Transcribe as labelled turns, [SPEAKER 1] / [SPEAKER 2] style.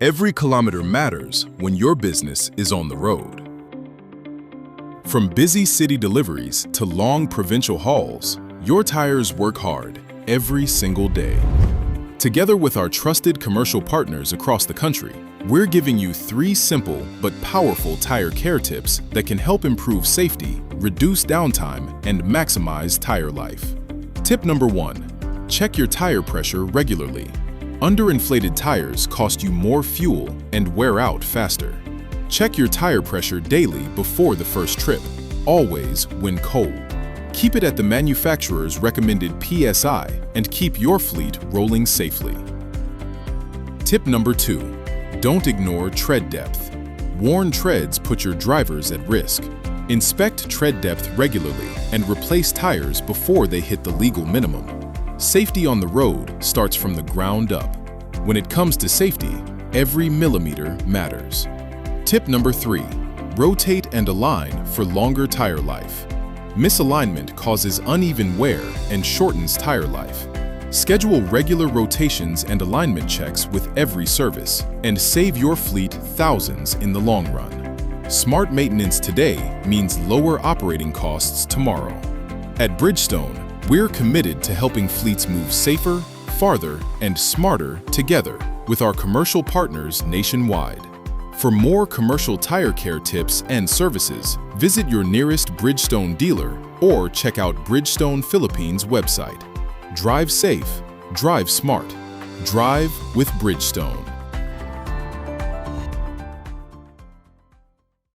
[SPEAKER 1] Every kilometer matters when your business is on the road. From busy city deliveries to long provincial hauls, your tires work hard every single day. Together with our trusted commercial partners across the country, we're giving you 3 simple but powerful tire care tips that can help improve safety, reduce downtime, and maximize tire life. Tip number 1. Check your tire pressure regularly. Underinflated tires cost you more fuel and wear out faster. Check your tire pressure daily before the first trip, always when cold. Keep it at the manufacturer's recommended PSI and keep your fleet rolling safely. Tip number 2. Don't ignore tread depth. Worn treads put your drivers at risk. Inspect tread depth regularly and replace tires before they hit the legal minimum. Safety on the road starts from the ground up. When it comes to safety, every millimeter matters. Tip number 3. Rotate and align for longer tire life. Misalignment causes uneven wear and shortens tire life. Schedule regular rotations and alignment checks with every service and save your fleet thousands in the long run. Smart maintenance today means lower operating costs tomorrow. At Bridgestone, we're committed to helping fleets move safer, farther, and smarter together with our commercial partners nationwide. For more commercial tire care tips and services, visit your nearest Bridgestone dealer or check out Bridgestone Philippines website. Drive safe, drive smart, drive with Bridgestone.